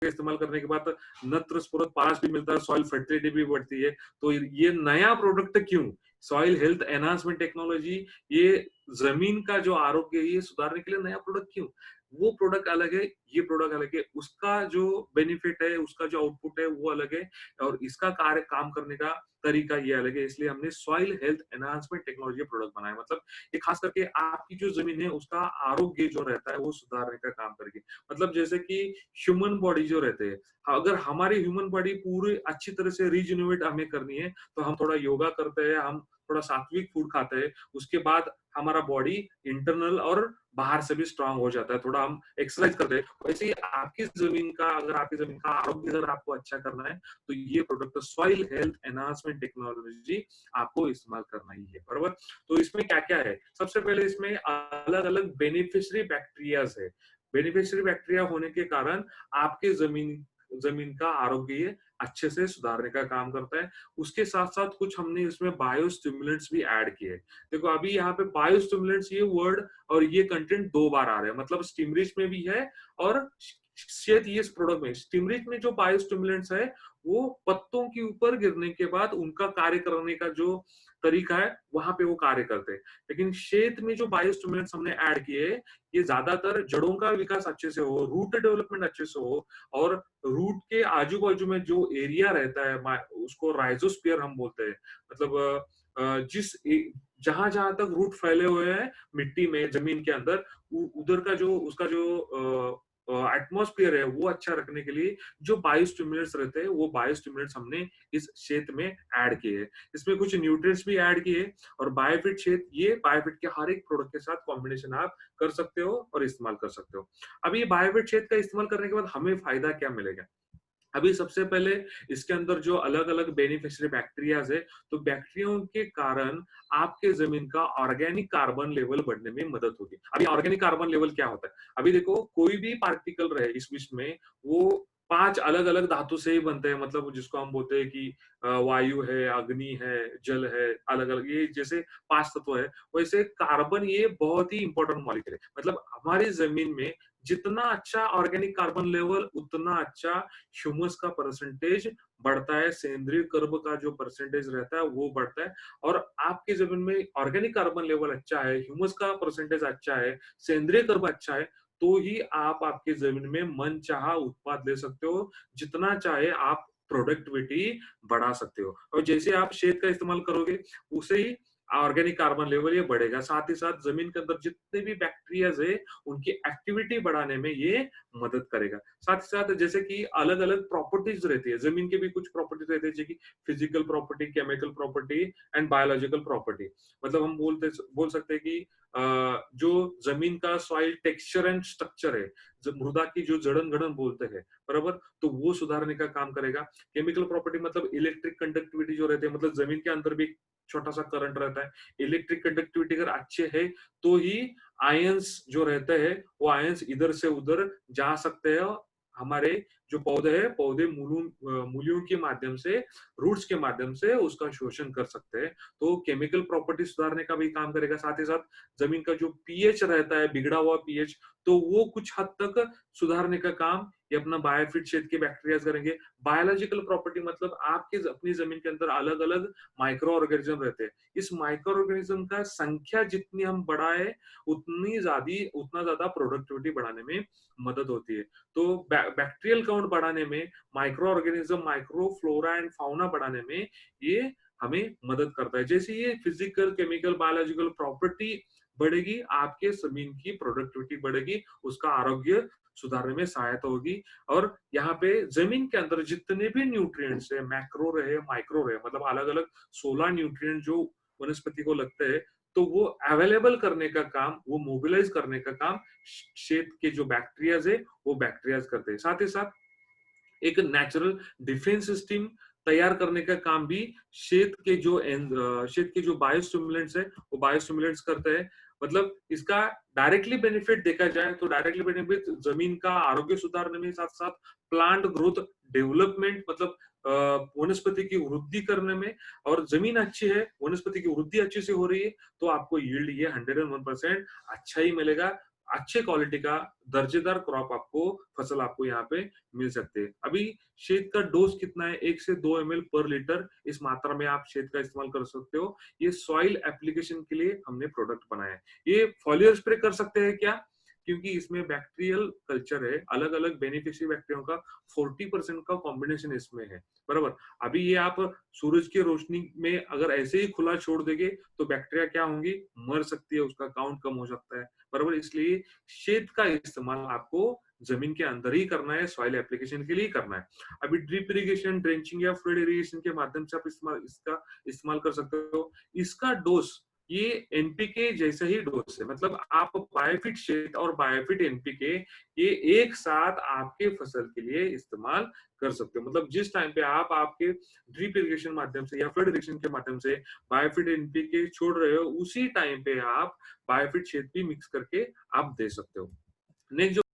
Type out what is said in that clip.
का इस्तेमाल करने के बाद नत्र स्फुरत पास भी मिलता है, सॉइल फर्टिलिटी भी बढ़ती है। तो ये नया प्रोडक्ट क्यों? सॉइल हेल्थ एनहांसमेंट टेक्नोलॉजी, ये ज़मीन का जो आरोग्य है ये सुधारने के लिए नया प्रोडक्ट क्यों? वो प्रोडक्ट अलग है, ये प्रोडक्ट अलग है। उसका जो बेनिफिट है, उसका जो आउटपुट है वो अलग है और इसका कार्य काम करने का तरीका ये अलग है। इसलिए हमने soil health enhancement technology product बनाया। मतलब ये खास करके आपकी जो ज़मीन है उसका आरोग्य जो रहता है वो सुधारने का काम करेगी। मतलब जैसे कि ह्यूमन बॉडी जो रहते हैं, अगर हमारी ह्यूमन बॉडी पूरी अच्छी तरह से रिजेनरेट हमें करनी है, तो हम थोड़ा योगा करते हैं, हम थोड़ा सात्विक फूड खाते हैं, उसके बाद हमारा बॉडी इंटरनल और बाहर से भी स्ट्रांग हो जाता है। थोड़ा हम एक्सरसाइज करते हैं। वैसे ही आपकी ज़मीन का, अगर आपकी ज़मीन का आरोग्य अगर आपको अच्छा करना है, तो ये product soil health enhancement technology आपको इस्तेमाल करना ही है, बराबर? तो इसमें क्या-क्या है? सबसे पहले इसमें अलग-अलग बेनिफिशियरी बैक्टीरियाज़ है। बेनिफिशियरी बैक्टीरिया होने के कारण आपके ज़मीन ज़मीन का आरोग्य अच्छे से सुधारने का काम करता है। उसके साथ-साथ कुछ हमने इसमें बायोस्टिमुलेंट्स भी ऐड किए। देखो अभी यहाँ पे बायोस्टिमुलेंट्स ये वर्ड और ये कंटेंट 2 बार आ रहे हैं। मतलब स्टिमरिच में भी है और शायद ये इस प्रोडक्ट में। स्टिमरिच में जो बायोस्टिमुलेंट्स है, वो पत्तों के ऊपर गिरने के बाद उनका कार्य करने का जो तरीका है, वहाँ पे वो कार्य करते हैं। लेकिन शेत में जो बायोस्टिमुलेंट्स हमने ऐड किए, ये ज़्यादातर जड़ों का विकास अच्छे से हो, रूट डेवलपमेंट अच्छे से हो और रूट के आजू-बाजू में जो एरिया रहता है, उसको राइजोस्फीयर हम बोलते हैं। मतलब जिस जहां-जहां तक रूट फैले हुए हैं मिट्टी में, जमीन के अंदर, उधर का जो उसका जो एटमॉस्फेयर है वो अच्छा रखने के लिए जो बायोस्टिमुलेंट्स रहते हैं, वो बायोस्टिमुलेंट्स हमने इस क्षेत्र में ऐड किए हैं। इसमें कुछ न्यूट्रिएंट्स भी ऐड किए और बायोफिट क्षेत्र, ये बायोफिट के हर एक प्रोडक्ट के साथ कॉम्बिनेशन आप कर सकते हो और इस्तेमाल कर सकते हो। अब ये बायोफिट क्षेत्र का इस्तेमाल करने के बाद हमें फायदा क्या मिलेगा? अभी सबसे पहले इसके अंदर जो अलग-अलग बेनिफिशियरी बैक्टीरियाज़ है, तो बैक्टीरियाओं के कारण आपके ज़मीन का ऑर्गेनिक कार्बन लेवल बढ़ने में मदद होगी। अभी ऑर्गेनिक कार्बन लेवल क्या होता है? अभी देखो कोई भी पार्टिकल रहे इस विश्व में, वो 5 अलग-अलग धातु से ही बनते हैं। मतलब जिसको हम बोलते हैं कि वायु है, अग्नि है, जल है, अलग-अलग ये जैसे 5 तत्व है, वैसे कार्बन ये बहुत ही इम्पोर्टेंट मॉलिक्यूल है। मतलब हमारी ज़मीन में जितना अच्छा ऑर्गेनिक कार्बन लेवल, उतना अच्छा ह्यूमस का परसेंटेज बढ़ता है, सेंद्रीय कर्ब का जो परसेंटेज रहता है वो बढ़ता है और आपकी जमीन में ऑर्गेनिक कार्बन लेवल अच्छा है, ह्यूमस का परसेंटेज अच्छा है, सेंद्रीय कर्ब अच्छा है, तो ही आप आपकी जमीन में मनचाहा उत्पाद ले सकते हो। जितना चाहे आप प्रोडक्टिविटी बढ़ा सकते हो और जैसे आप शेद का इस्तेमाल करोगे, उसे ही ऑर्गेनिक कार्बन लेवल ये बढ़ेगा। साथ ही साथ जमीन के अंदर जितने भी बैक्टीरियाज है, उनकी एक्टिविटी बढ़ाने में ये मदद करेगा। साथ ही साथ जैसे कि अलग-अलग प्रॉपर्टीज रहती है, जमीन के भी कुछ प्रॉपर्टीज रहती है, जैसे कि physical property, chemical property and biological property. मतलब हम बोल सकते हैं कि जो जमीन का सॉइल टेक्सचर एंड स्ट्रक्चर है, मृदा की जो जड़न-घड़न बोलते हैं, बराबर? तो वो सुधारने का काम करेगा। केमिकल प्रॉपर्टी मतलब इलेक्ट्रिक कंडक्टिविटी जो रहती है, मतलब जमीन के अंदर भी छोटा-सा करंट रहता है। इलेक्ट्रिक कंडक्टिविटी अगर अच्छे है, तो ही आयंस जो रहते हैं, वो आयंस इधर से उधर जा सकते हैं। हमारे जो पौधे हैं, पौधे मूलियों के माध्यम से, रूट्स के माध्यम से उसका शोषण कर सकते हैं। तो केमिकल प्रॉपर्टी सुधारने का भी काम करेगा। साथ ही साथ जमीन का जो पीएच रहता है, बिगड़ा हुआ पीएच, तो वो कुछ हद तक सुधारने का काम ये अपना बायोफिट क्षेत्र के बैक्टीरियाज करेंगे। बायोलॉजिकल प्रॉपर्टी मतलब आपके अपनी जमीन के अंदर अलग-अलग माइक्रो ऑर्गेनिज्म रहते हैं। इस माइक्रो ऑर्गेनिज्म का संख्या जितनी हम बढ़ाएँ, उतना ज़्यादा प्रोडक्टिविटी बढ़ाने में मदद होती है। तो बैक्टीरियल काउंट बढ़ाने में, micro organism, micro flora and fauna बढ़ाने में ये हमें मदद करता है। जैसे ये फिजिकल, केमिकल, बायोलॉजिकल प्रॉपर्टी बढ़ेगी, आपके जमीन की प्रोडक्टिविटी बढ़ेगी, उसका आरोग्य सुधारने में सहायता होगी और यहाँ पे जमीन के अंदर जितने भी न्यूट्रिएंट्स है, मैक्रो रहे, माइक्रो रहे, मतलब अलग-अलग 16 न्यूट्रिएंट जो वनस्पति को लगते हैं, तो वो अवेलेबल करने का काम, वो मोबिलाइज करने का काम क्षेत्र के जो बैक्टीरियाज है, वो बैक्टीरियाज करते हैं। साथ ही साथ एक नेचुरल डिफेंस सिस्टम तैयार करने का काम भी क्षेत्र के जो बायोस्टिमुलेंट्स है, वो बायोस्टिमुलेंट्स करते हैं। मतलब इसका डायरेक्टली बेनिफिट देखा जाए तो डायरेक्टली बेनिफिट जमीन का आरोग्य सुधारने में, साथ साथ प्लांट ग्रोथ डेवलपमेंट, मतलब वनस्पति की वृद्धि करने में। और जमीन अच्छी है, वनस्पति की वृद्धि अच्छी से हो रही है, तो आपको यील्ड ये 101% अच्छा ही मिलेगा। अच्छे क्वालिटी का दर्जेदार क्रॉप आपको फसल आपको यहाँ पे मिल सकती है। अभी शेद का डोज कितना है? 1 से 2 एमएल पर लीटर, इस मात्रा में आप शेद का इस्तेमाल कर सकते हो। ये सॉइल एप्लीकेशन के लिए हमने प्रोडक्ट बनाया है। ये फॉलियर स्प्रे कर सकते हैं क्या? क्योंकि इसमें बैक्टीरियल कल्चर है, अलग-अलग बेनिफिशियरी बैक्टीरिया का 40% का कॉम्बिनेशन इसमें है, बराबर? अभी ये आप सूरज की रोशनी में अगर ऐसे ही खुला छोड़ देंगे, तो बैक्टीरिया क्या होंगी? मर सकती है, उसका काउंट कम हो सकता है, बराबर? इसलिए शेड का इस्तेमाल आपको जमीन के अंदर ही करना है, सॉइल एप्लीकेशन के लिए ही करना है। अभी ड्रिप इरिगेशन, ड्रेंचिंग या फ्लड इरिगेशन के माध्यम से आप इसका इस्तेमाल कर सकते हो। इसका डोज ये एनपीके जैसा ही डोज है, मतलब आप बायोफिट शेड और बायोफिट एनपीके ये एक साथ आपके फसल के लिए इस्तेमाल कर सकते हो। मतलब जिस टाइम पे आप आपके ड्रिप इरिगेशन माध्यम से या फ्लड इरिगेशन के माध्यम से बायोफिट एनपीके छोड़ रहे हो, उसी टाइम पे आप बायोफिट शेड भी मिक्स करके आप दे सकते हो। नेक्स्ट